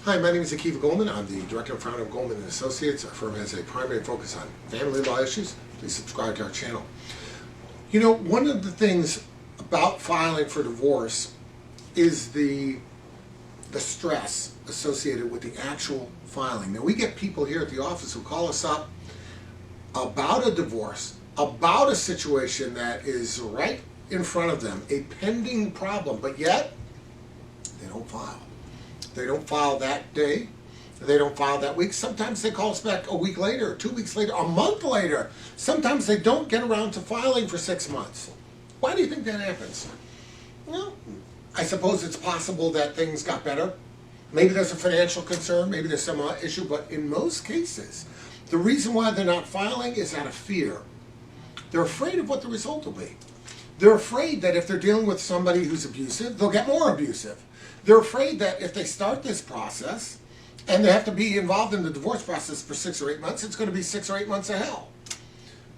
Hi, my name is Goldman. I'm the director and founder of Goldman & Associates. Our firm has a primary focus on family law issues. Please subscribe to our channel. You know, one of the things about filing for divorce is the stress associated with the actual filing. Now, we get people here at the office who call us up about a divorce, about a situation that is right in front of them, a pending problem, but yet they don't file. They don't file that day. They don't file that week. Sometimes they call us back a week later, 2 weeks later, a month later. Sometimes they don't get around to filing for 6 months. Why do you think that happens? Well, I suppose it's possible that things got better. Maybe there's a financial concern. Maybe there's some issue. But in most cases, the reason why they're not filing is out of fear. They're afraid of what the result will be. They're afraid that if they're dealing with somebody who's abusive, they'll get more abusive. They're afraid that if they start this process and they have to be involved in the divorce process for 6 or 8 months, it's going to be 6 or 8 months of hell.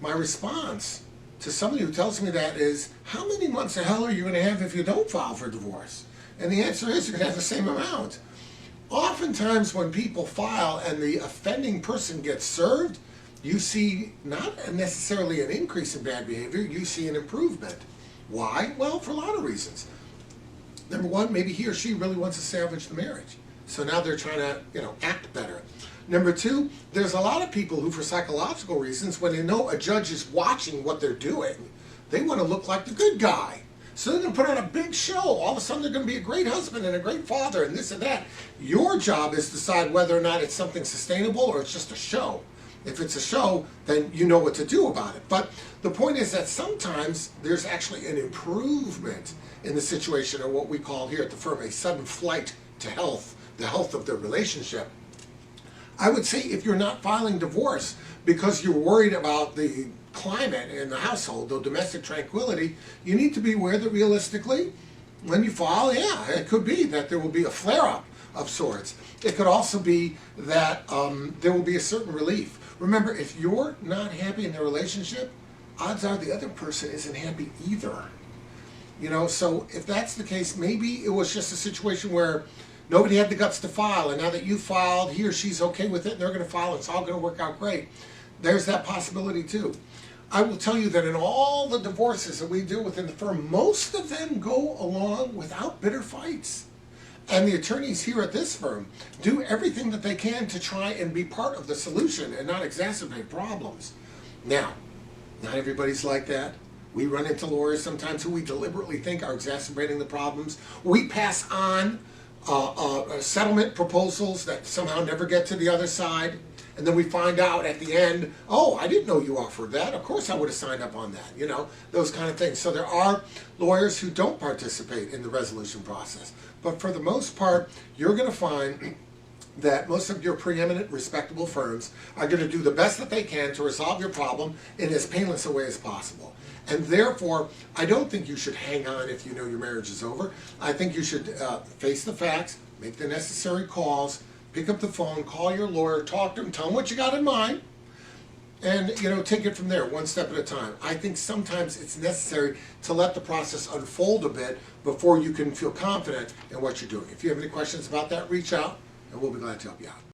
My response to somebody who tells me that is, how many months of hell are you going to have if you don't file for divorce? And the answer is you're going to have the same amount. Oftentimes when people file and the offending person gets served, you see not necessarily an increase in bad behavior, you see an improvement. Why? Well, for a lot of reasons. Number one, maybe he or she really wants to salvage the marriage. So now they're trying to, act better. Number two, there's a lot of people who, for psychological reasons, when they know a judge is watching what they're doing, they want to look like the good guy. So they're going to put on a big show. All of a sudden they're going to be a great husband and a great father and this and that. Your job is to decide whether or not it's something sustainable or it's just a show. If it's a show, then you know what to do about it. But the point is that sometimes there's actually an improvement in the situation, or what we call here at the firm a sudden flight to health, the health of the relationship. I would say if you're not filing divorce because you're worried about the climate in the household, the domestic tranquility, you need to be aware that realistically, when you file, yeah, it could be that there will be a flare-up of sorts. It could also be that there will be a certain relief. Remember, if you're not happy in the relationship, odds are the other person isn't happy either. So if that's the case, maybe it was just a situation where nobody had the guts to file, and now that you filed, he or she's okay with it, and they're going to file, it's all going to work out great. There's that possibility too. I will tell you that in all the divorces that we do within the firm, most of them go along without bitter fights. And the attorneys here at this firm do everything that they can to try and be part of the solution and not exacerbate problems. Now, not everybody's like that. We run into lawyers sometimes who we deliberately think are exacerbating the problems. We pass on settlement proposals that somehow never get to the other side. And then we find out at the end, oh, I didn't know you offered that. Of course I would have signed up on that, those kind of things. So there are lawyers who don't participate in the resolution process. But for the most part, you're going to find that most of your preeminent, respectable firms are going to do the best that they can to resolve your problem in as painless a way as possible. And therefore, I don't think you should hang on if you know your marriage is over. I think you should face the facts, make the necessary calls, pick up the phone, call your lawyer, talk to him, tell him what you got in mind, and take it from there, one step at a time. I think sometimes it's necessary to let the process unfold a bit before you can feel confident in what you're doing. If you have any questions about that, reach out, and we'll be glad to help you out.